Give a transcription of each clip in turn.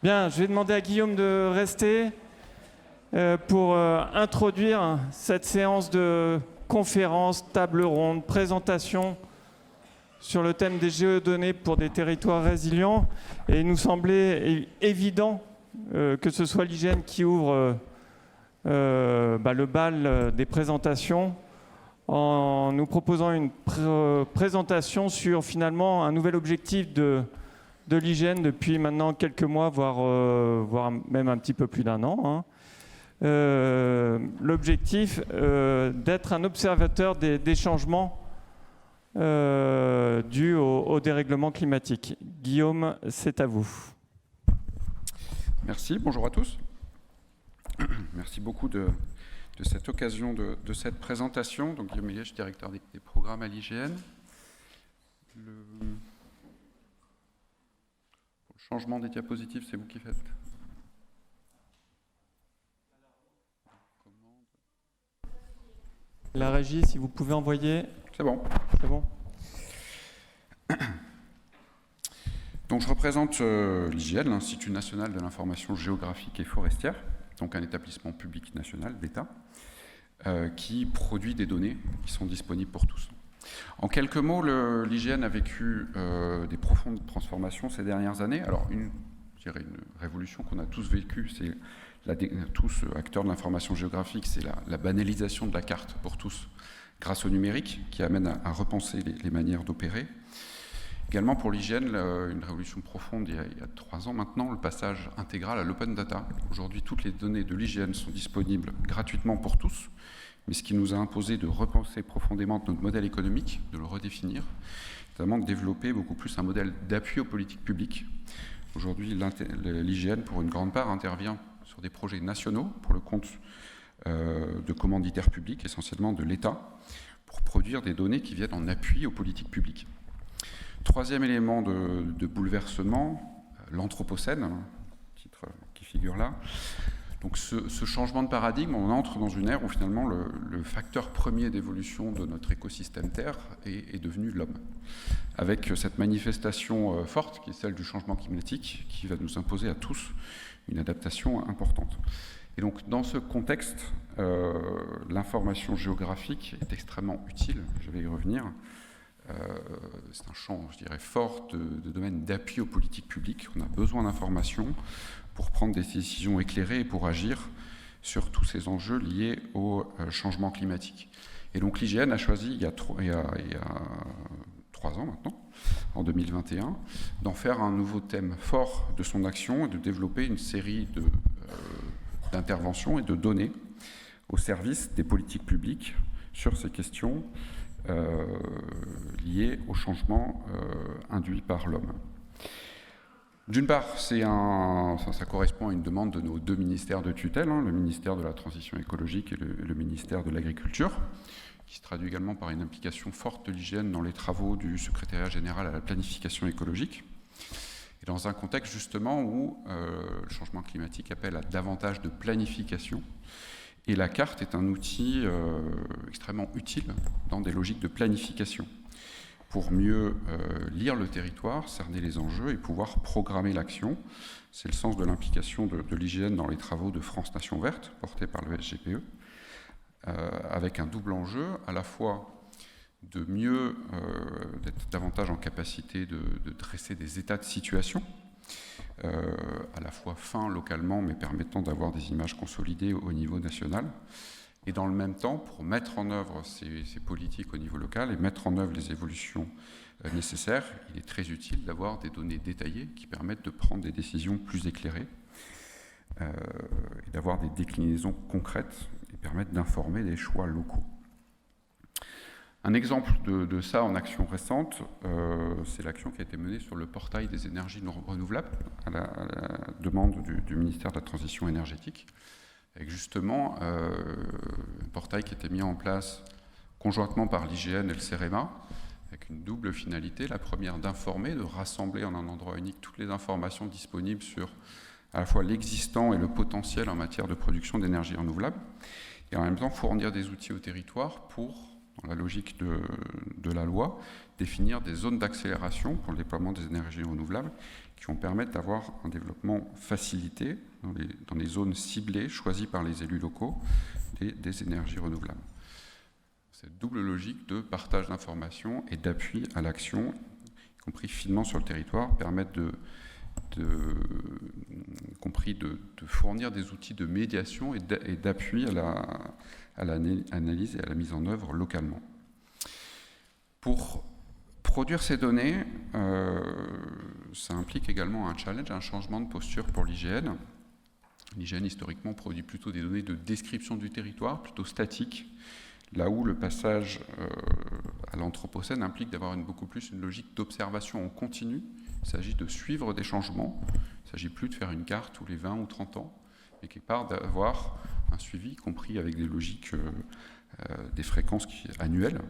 Bien, je vais demander à Guillaume de rester pour introduire cette séance de conférence, table ronde, présentation sur le thème des géodonnées pour des territoires résilients. Et il nous semblait évident que ce soit l'IGN qui ouvre le bal des présentations en nous proposant une présentation sur finalement un nouvel objectif de l'IGN depuis maintenant quelques mois, voire même un petit peu plus d'1 an. L'objectif d'être un observateur des changements dus au dérèglement climatique. Guillaume, c'est à vous. Merci, bonjour à tous. Merci beaucoup de cette occasion de cette présentation. Donc, Guillaume Méliès, je suis directeur des programmes à l'IGN. Le changement des diapositives, c'est vous qui faites. La régie, si vous pouvez envoyer. C'est bon. C'est bon. Donc, je représente l'IGN, l'Institut national de l'information géographique et forestière, donc un établissement public national d'État, qui produit des données qui sont disponibles pour tous. En quelques mots, l'IGN a vécu des profondes transformations ces dernières années. Alors, une révolution qu'on a tous vécue, c'est tous acteurs de l'information géographique, c'est la banalisation de la carte pour tous grâce au numérique, qui amène à repenser les manières d'opérer. Également pour l'IGN, une révolution profonde il y a 3 ans maintenant, le passage intégral à l'open data. Aujourd'hui, toutes les données de l'IGN sont disponibles gratuitement pour tous, mais ce qui nous a imposé de repenser profondément notre modèle économique, de le redéfinir, notamment de développer beaucoup plus un modèle d'appui aux politiques publiques. Aujourd'hui, l'IGN, pour une grande part, intervient sur des projets nationaux pour le compte de commanditaires publics, essentiellement de l'État, pour produire des données qui viennent en appui aux politiques publiques. Troisième élément de bouleversement, l'Anthropocène, titre qui figure là. Donc ce changement de paradigme, on entre dans une ère où finalement le facteur premier d'évolution de notre écosystème Terre est devenu l'homme. Avec cette manifestation forte qui est celle du changement climatique qui va nous imposer à tous une adaptation importante. Et donc dans ce contexte, l'information géographique est extrêmement utile, je vais y revenir. C'est un champ, je dirais, fort de domaine d'appui aux politiques publiques. On a besoin d'informations pour prendre des décisions éclairées et pour agir sur tous ces enjeux liés au changement climatique. Et donc l'IGN a choisi, il y a 3 ans maintenant, en 2021, d'en faire un nouveau thème fort de son action et de développer une série d'interventions et de données au service des politiques publiques sur ces questions liées au changement induit par l'homme. D'une part, ça correspond à une demande de nos 2 ministères de tutelle, le ministère de la Transition écologique et le ministère de l'Agriculture, qui se traduit également par une implication forte de l'IGN dans les travaux du secrétariat général à la planification écologique, et dans un contexte justement où le changement climatique appelle à davantage de planification. Et la carte est un outil extrêmement utile dans des logiques de planification pour mieux lire le territoire, cerner les enjeux et pouvoir programmer l'action. C'est le sens de l'implication de l'IGN dans les travaux de France Nation Verte, portés par le SGPE, avec un double enjeu, à la fois de mieux, d'être davantage en capacité de dresser des états de situation, à la fois fins localement, mais permettant d'avoir des images consolidées au niveau national, et dans le même temps, pour mettre en œuvre ces politiques au niveau local et mettre en œuvre les évolutions nécessaires, il est très utile d'avoir des données détaillées qui permettent de prendre des décisions plus éclairées et d'avoir des déclinaisons concrètes et permettre d'informer des choix locaux. Un exemple de ça en action récente, c'est l'action qui a été menée sur le portail des énergies renouvelables à la demande du ministère de la Transition énergétique, avec justement un portail qui a été mis en place conjointement par l'IGN et le CEREMA, avec une double finalité. La première, d'informer, de rassembler en un endroit unique toutes les informations disponibles sur à la fois l'existant et le potentiel en matière de production d'énergie renouvelable, et en même temps fournir des outils au territoire pour dans la logique de la loi, définir des zones d'accélération pour le déploiement des énergies renouvelables qui vont permettre d'avoir un développement facilité dans les zones ciblées choisies par les élus locaux des énergies renouvelables. Cette double logique de partage d'informations et d'appui à l'action, y compris finement sur le territoire, permettent de fournir des outils de médiation et d'appui à l'analyse et à la mise en œuvre localement. Pour produire ces données, ça implique également un challenge, un changement de posture pour l'IGN. L'IGN, historiquement, produit plutôt des données de description du territoire, plutôt statiques, là où le passage à l'Anthropocène implique d'avoir beaucoup plus une logique d'observation en continu. Il s'agit de suivre des changements. Il ne s'agit plus de faire une carte tous les 20 ou 30 ans, mais quelque part d'avoir un suivi, y compris avec des logiques, des fréquences annuelles,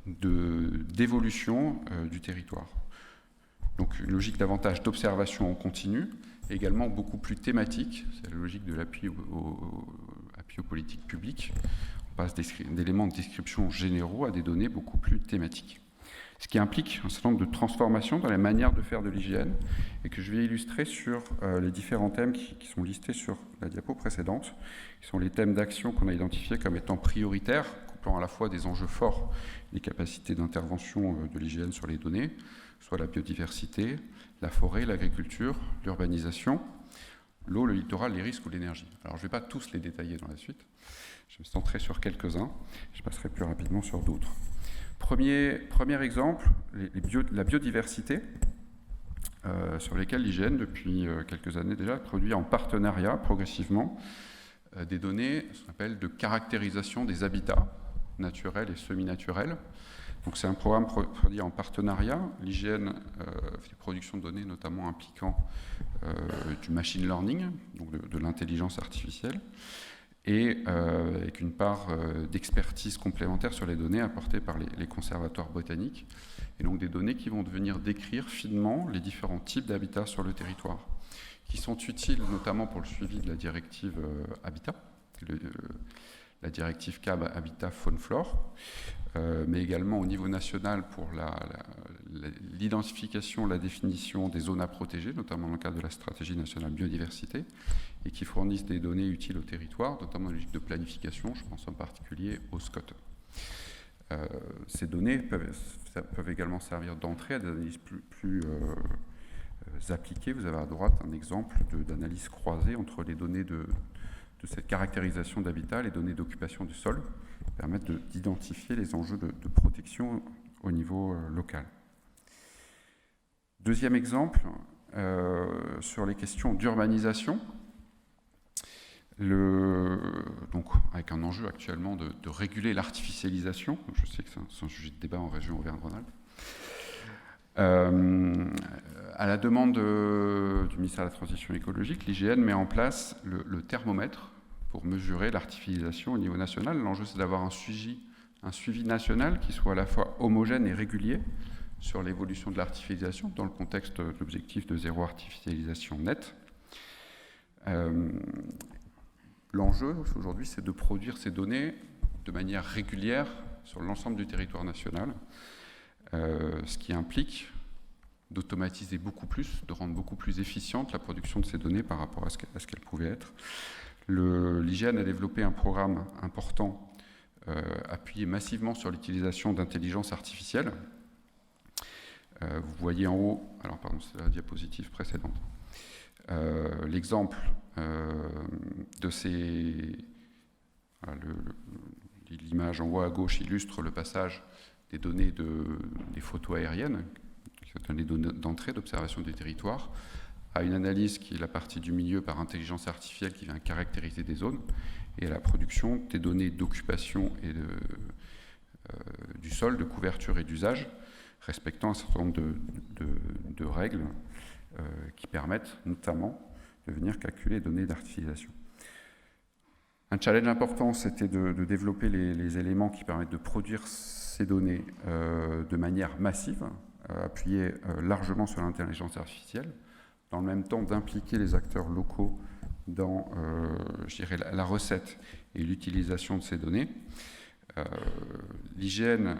d'évolution du territoire. Donc une logique davantage d'observation en continu, également beaucoup plus thématique, c'est la logique de l'appui aux politiques publiques. On passe d'éléments de description généraux à des données beaucoup plus thématiques. Ce qui implique un certain nombre de transformations dans la manière de faire de l'IGN et que je vais illustrer sur les différents thèmes qui sont listés sur la diapo précédente, qui sont les thèmes d'action qu'on a identifiés comme étant prioritaires, couplant à la fois des enjeux forts, les capacités d'intervention de l'IGN sur les données, soit la biodiversité, la forêt, l'agriculture, l'urbanisation, l'eau, le littoral, les risques ou l'énergie. Alors je ne vais pas tous les détailler dans la suite, je me centrerai sur quelques-uns, je passerai plus rapidement sur d'autres. Premier exemple, la biodiversité, sur lesquelles l'IGN, depuis quelques années déjà, produit en partenariat, progressivement, des données, ce qu'on appelle de caractérisation des habitats naturels et semi-naturels. Donc c'est un programme produit en partenariat. L'IGN fait des productions de données, notamment impliquant du machine learning, donc de l'intelligence artificielle, et avec une part d'expertise complémentaire sur les données apportées par les conservatoires botaniques, et donc des données qui vont venir décrire finement les différents types d'habitats sur le territoire, qui sont utiles notamment pour le suivi de la directive Habitat, la directive CAB Habitat Faune Flore, mais également au niveau national pour l'identification, la définition des zones à protéger, notamment dans le cadre de la stratégie nationale biodiversité, et qui fournissent des données utiles au territoire, notamment dans la logique de planification, je pense en particulier au SCOT. Ces données peuvent également servir d'entrée à des analyses plus appliquées. Vous avez à droite un exemple d'analyse croisée entre les données de cette caractérisation d'habitat, les données d'occupation du sol, qui permettent d'identifier les enjeux de protection au niveau local. Deuxième exemple, sur les questions d'urbanisation, donc avec un enjeu actuellement de réguler l'artificialisation. Je sais que c'est un sujet de débat en région Auvergne-Rhône-Alpes. À la demande du ministère de la Transition écologique, l'IGN met en place le thermomètre pour mesurer l'artificialisation au niveau national. L'enjeu, c'est d'avoir un suivi national qui soit à la fois homogène et régulier sur l'évolution de l'artificialisation dans le contexte de l'objectif de zéro artificialisation nette. L'enjeu aujourd'hui, c'est de produire ces données de manière régulière sur l'ensemble du territoire national, ce qui implique d'automatiser beaucoup plus, de rendre beaucoup plus efficiente la production de ces données par rapport à ce qu'elles pouvaient être. L'IGN a développé un programme important appuyé massivement sur l'utilisation d'intelligence artificielle. Vous voyez en haut, alors pardon, c'est la diapositive précédente, l'exemple de l'image en haut à gauche illustre le passage des données des photos aériennes, qui sont les données d'entrée, d'observation du territoire, à une analyse qui est la partie du milieu par intelligence artificielle qui vient caractériser des zones, et à la production des données d'occupation et du sol, de couverture et d'usage, respectant un certain nombre de règles qui permettent notamment de venir calculer les données d'artificialisation. Un challenge important, c'était de développer les éléments qui permettent de produire ces données de manière massive, appuyée largement sur l'intelligence artificielle, dans le même temps d'impliquer les acteurs locaux dans je dirais, la recette et l'utilisation de ces données. L'IGN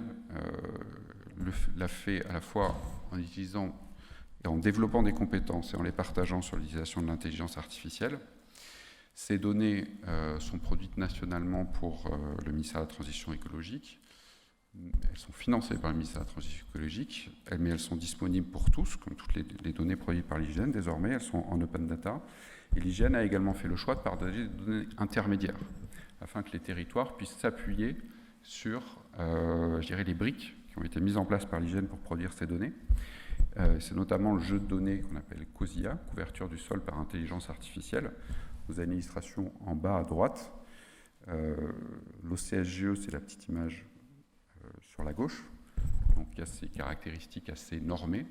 l'a fait à la fois en utilisant et en développant des compétences et en les partageant sur l'utilisation de l'intelligence artificielle. Ces données sont produites nationalement pour le ministère de la Transition écologique. Elles sont financées par le ministère de la Transition écologique, mais elles sont disponibles pour tous, comme toutes les données produites par l'IGN. Désormais, elles sont en open data. Et l'IGN a également fait le choix de partager des données intermédiaires, afin que les territoires puissent s'appuyer sur, je dirais, les briques qui ont été mises en place par l'IGN pour produire ces données. C'est notamment le jeu de données qu'on appelle COSIA, couverture du sol par intelligence artificielle, aux administrations en bas à droite. L'OCSGE, c'est la petite image sur la gauche. Donc il y a ces caractéristiques assez normées.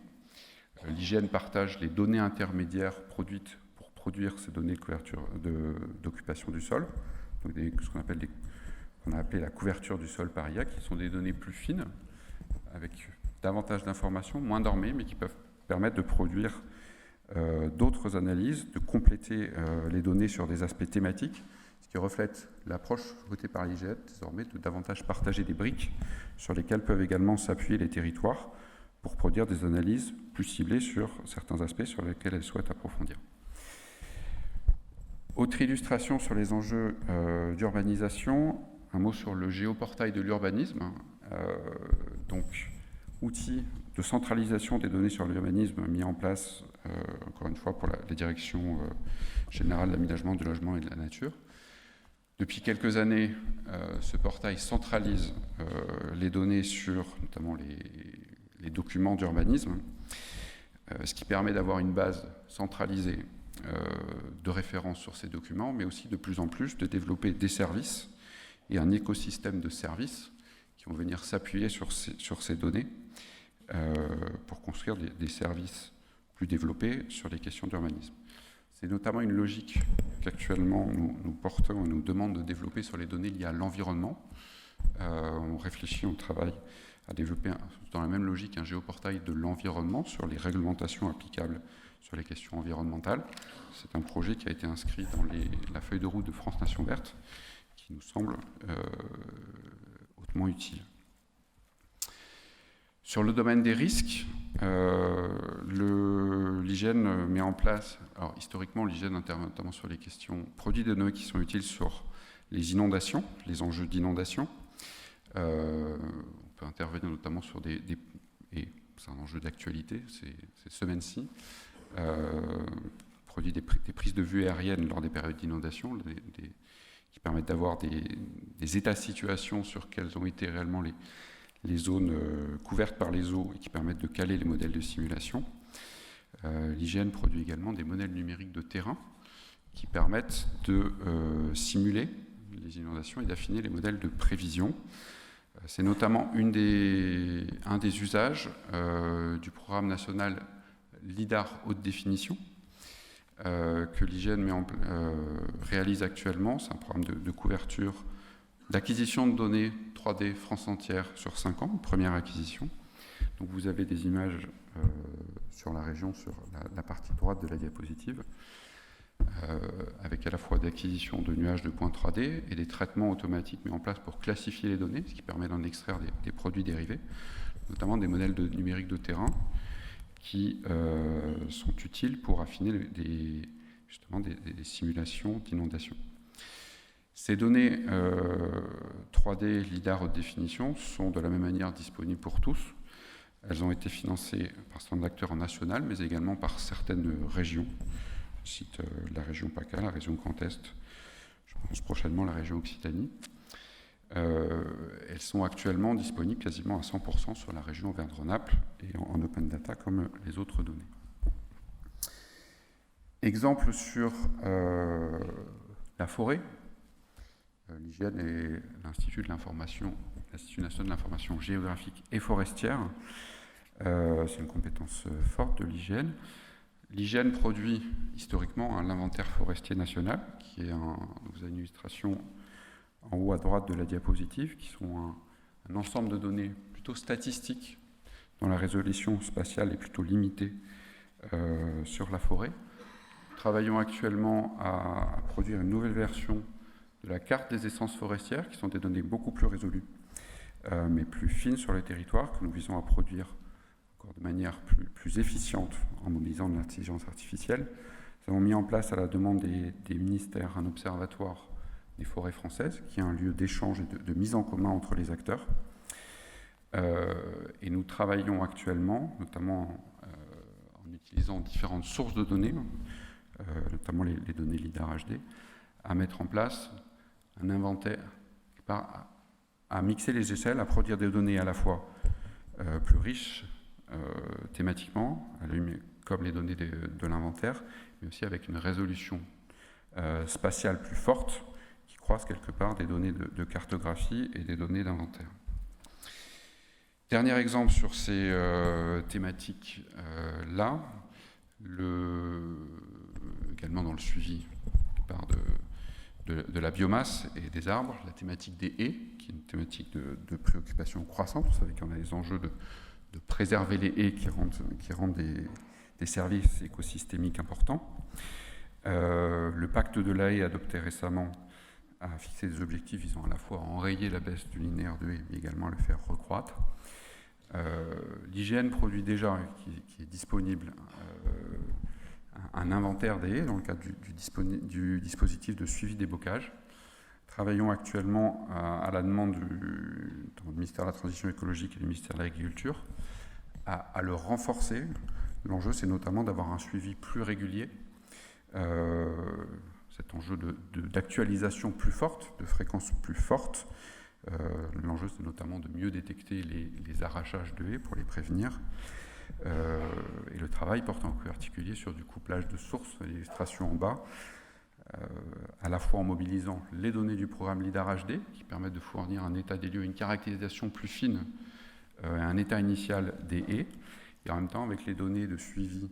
L'IGN partage les données intermédiaires produites pour produire ces données de couverture d'occupation du sol, donc ce qu'on a appelé la couverture du sol par IA, qui sont des données plus fines, avec davantage d'informations, moins normées, mais qui peuvent permettre de produire d'autres analyses, de compléter les données sur des aspects thématiques, ce qui reflète l'approche votée par l'IGN désormais de davantage partager des briques sur lesquelles peuvent également s'appuyer les territoires pour produire des analyses plus ciblées sur certains aspects sur lesquels elles souhaitent approfondir. Autre illustration sur les enjeux d'urbanisation, un mot sur le géoportail de l'urbanisme, donc outil de centralisation des données sur l'urbanisme mis en place, encore une fois, pour la Direction générale de l'aménagement, du logement et de la nature. Depuis quelques années, ce portail centralise les données sur notamment les documents d'urbanisme, ce qui permet d'avoir une base centralisée de référence sur ces documents, mais aussi de plus en plus de développer des services et un écosystème de services qui vont venir s'appuyer sur ces données pour construire des services plus développés sur les questions d'urbanisme. C'est notamment une logique qu'actuellement nous portons et nous demande de développer sur les données liées à l'environnement. On réfléchit, on travaille à développer dans la même logique un géoportail de l'environnement sur les réglementations applicables sur les questions environnementales. C'est un projet qui a été inscrit dans la feuille de route de France Nation Verte, qui nous semble hautement utile. Sur le domaine des risques, l'IGN met en place, alors historiquement l'IGN intervient notamment sur les questions produits de données qui sont utiles sur les inondations, les enjeux d'inondation. On peut intervenir notamment sur et c'est un enjeu d'actualité ces semaines-ci, produit des prises de vue aériennes lors des périodes d'inondation, qui permettent d'avoir des états de situation sur quelles ont été réellement les zones couvertes par les eaux et qui permettent de caler les modèles de simulation. L'IGN produit également des modèles numériques de terrain qui permettent de simuler les inondations et d'affiner les modèles de prévision. C'est notamment un des usages du programme national LIDAR haute définition que l'IGN réalise actuellement. C'est un programme de couverture, d'acquisition de données 3D France entière sur 5 ans, première acquisition. Donc vous avez des images sur la région, sur la partie droite de la diapositive, avec à la fois d'acquisition de nuages de points 3D et des traitements automatiques mis en place pour classifier les données, ce qui permet d'en extraire des produits dérivés, notamment des modèles numériques de terrain qui sont utiles pour affiner justement des simulations d'inondation. Ces données 3D LIDAR haute définition sont de la même manière disponibles pour tous. Elles ont été financées par certains acteurs national, mais également par certaines régions. Je cite la région PACA, la région Grand Est, je pense prochainement la région Occitanie. Elles sont actuellement disponibles quasiment à 100% sur la région Auvergne-Rhône-Alpes et en open data comme les autres données. Exemple sur la forêt. L'IGN est l'Institut national de l'information géographique et forestière. C'est une compétence forte de l'IGN. L'IGN produit historiquement l'inventaire forestier national, qui est vous avez une illustration en haut à droite de la diapositive, qui sont un ensemble de données plutôt statistiques, dont la résolution spatiale est plutôt limitée sur la forêt. Nous travaillons actuellement à produire une nouvelle version de la carte des essences forestières, qui sont des données beaucoup plus résolues, mais plus fines sur le territoire, que nous visons à produire encore de manière plus efficiente en mobilisant de l'intelligence artificielle. Nous avons mis en place, à la demande des ministères, un observatoire des forêts françaises, qui est un lieu d'échange et de mise en commun entre les acteurs. Et nous travaillons actuellement, notamment en utilisant différentes sources de données, notamment les données LIDAR HD, à mettre en place un inventaire, à mixer les échelles, à produire des données à la fois plus riches thématiquement, comme les données de l'inventaire, mais aussi avec une résolution spatiale plus forte, qui croise quelque part des données de cartographie et des données d'inventaire. Dernier exemple sur ces thématiques-là, également dans le suivi par de la biomasse et des arbres, la thématique des haies, qui est une thématique de préoccupation croissante. Vous savez qu'on a les enjeux de préserver les haies qui rendent des services écosystémiques importants. Le pacte de la haie adopté récemment a fixé des objectifs visant à la fois à enrayer la baisse du linéaire de haies, mais également à le faire recroître. L'IGN produit déjà, qui est disponible, un inventaire des haies dans le cadre du dispositif de suivi des bocages. Travaillons actuellement à la demande du ministère de la Transition écologique et du ministère de l'Agriculture à le renforcer. L'enjeu, c'est notamment d'avoir un suivi plus régulier, cet enjeu d'actualisation plus forte, de fréquence plus forte. L'enjeu, c'est notamment de mieux détecter les arrachages de haies pour les prévenir. Et le travail porte en particulier sur du couplage de sources, l'illustration en bas, à la fois en mobilisant les données du programme LIDAR HD, qui permettent de fournir un état des lieux, une caractérisation plus fine, un état initial des haies, et en même temps avec les données de suivi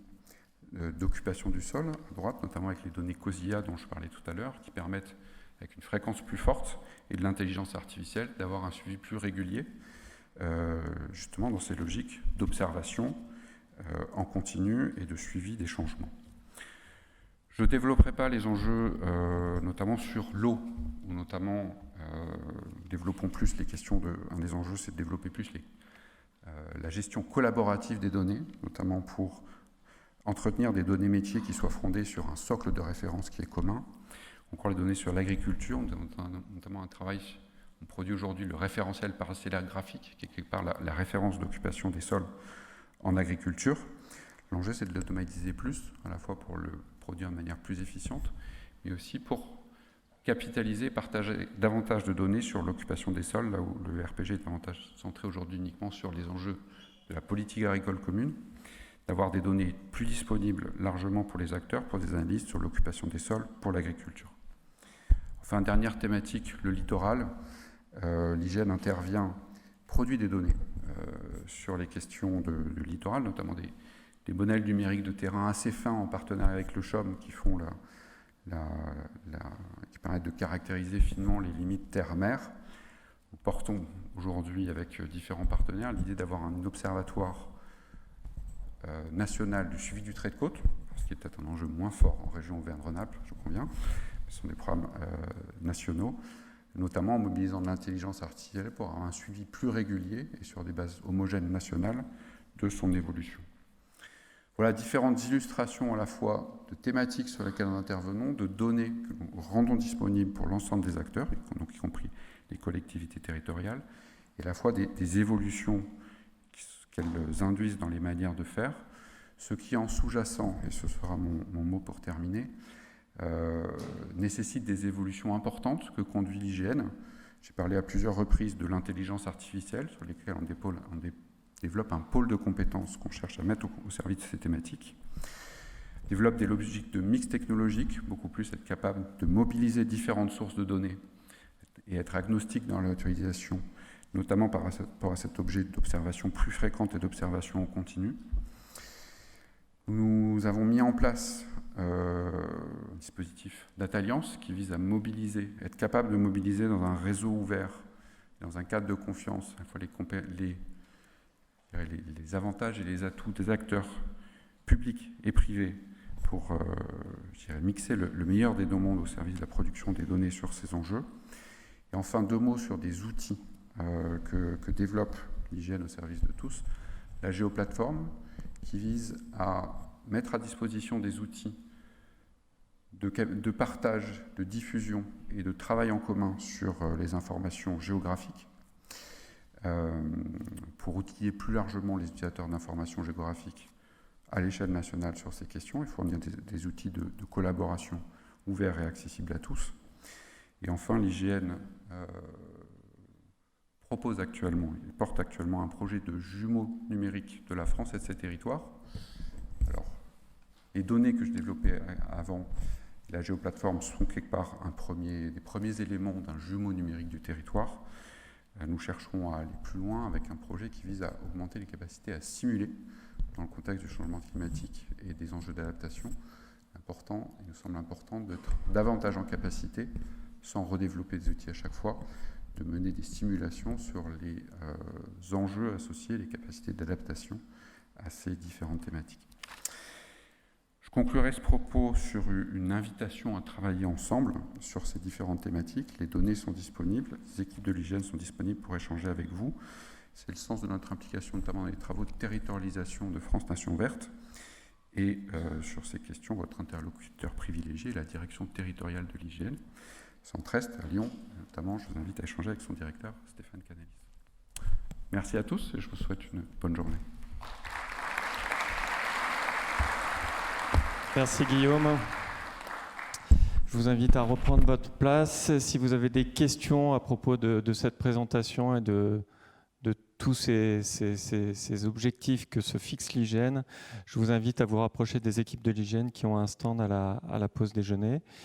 d'occupation du sol, à droite, notamment avec les données COSIA dont je parlais tout à l'heure, qui permettent, avec une fréquence plus forte et de l'intelligence artificielle, d'avoir un suivi plus régulier, justement dans ces logiques d'observation en continu et de suivi des changements. Je ne développerai pas les enjeux, notamment sur l'eau, où notamment développons plus les questions un des enjeux, c'est de développer plus la gestion collaborative des données, notamment pour entretenir des données métiers qui soient fondées sur un socle de référence qui est commun. Encore les données sur l'agriculture, notamment un travail, on produit aujourd'hui le référentiel parcellaire graphique, qui est quelque part la référence d'occupation des sols en agriculture. L'enjeu, c'est de l'automatiser plus, à la fois pour le produire de manière plus efficiente, mais aussi pour capitaliser, partager davantage de données sur l'occupation des sols, là où le RPG est davantage centré aujourd'hui uniquement sur les enjeux de la politique agricole commune, d'avoir des données plus disponibles largement pour les acteurs, pour des analystes sur l'occupation des sols pour l'agriculture. Enfin, dernière thématique, le littoral. L'IGN intervient, produit des données sur les questions de littoral, notamment des modèles numériques de terrain assez fins en partenariat avec le CHOM qui font qui permettent de caractériser finement les limites terre-mer. Nous portons aujourd'hui avec différents partenaires l'idée d'avoir un observatoire national du suivi du trait de côte, ce qui est peut-être un enjeu moins fort en région Auvergne-Rhône-Alpes, je conviens. Ce sont des programmes nationaux, notamment en mobilisant de l'intelligence artificielle pour avoir un suivi plus régulier et sur des bases homogènes nationales de son évolution. Voilà différentes illustrations à la fois de thématiques sur lesquelles nous intervenons, de données que nous rendons disponibles pour l'ensemble des acteurs, donc y compris les collectivités territoriales, et à la fois des évolutions qu'elles induisent dans les manières de faire, ce qui en sous-jacent, et ce sera mon mot pour terminer, nécessite des évolutions importantes que conduit l'IGN. J'ai parlé à plusieurs reprises de l'intelligence artificielle, sur lesquelles on développe un pôle de compétences qu'on cherche à mettre au service de ces thématiques. Développe des logiques de mix technologique, beaucoup plus être capable de mobiliser différentes sources de données et être agnostique dans leur utilisation, notamment par rapport à cet objet d'observation plus fréquente et d'observation en continu. Nous avons mis en place un dispositif d'alliance qui vise à mobiliser, être capable de mobiliser dans un réseau ouvert, dans un cadre de confiance, à la fois les avantages et les atouts des acteurs publics et privés pour je dirais, mixer le meilleur des deux mondes au service de la production des données sur ces enjeux. Et enfin, 2 mots sur des outils que développe l'IGN au service de tous. La géoplateforme, qui vise à mettre à disposition des outils de partage, de diffusion et de travail en commun sur les informations géographiques, pour outiller plus largement les utilisateurs d'informations géographiques à l'échelle nationale sur ces questions et fournir des outils de collaboration ouverts et accessibles à tous. Et enfin, l'IGN porte actuellement un projet de jumeaux numériques de la France et de ses territoires. Alors, les données que je développais avant la géoplateforme sont quelque part des premiers éléments d'un jumeau numérique du territoire. Nous chercherons à aller plus loin avec un projet qui vise à augmenter les capacités à simuler dans le contexte du changement climatique et des enjeux d'adaptation. Il nous semble important d'être davantage en capacité, sans redévelopper des outils à chaque fois, de mener des simulations sur les enjeux associés, les capacités d'adaptation à ces différentes thématiques. Je conclurai ce propos sur une invitation à travailler ensemble sur ces différentes thématiques. Les données sont disponibles, les équipes de l'IGN sont disponibles pour échanger avec vous. C'est le sens de notre implication, notamment dans les travaux de territorialisation de France Nation Verte. Et sur ces questions, votre interlocuteur privilégié est la direction territoriale de l'IGN, Centre-Est, à Lyon. Notamment, je vous invite à échanger avec son directeur, Stéphane Canalis. Merci à tous et je vous souhaite une bonne journée. Merci Guillaume. Je vous invite à reprendre votre place. Si vous avez des questions à propos de cette présentation et de tous ces objectifs que se fixe l'IGN, je vous invite à vous rapprocher des équipes de l'IGN qui ont un stand à la pause déjeuner.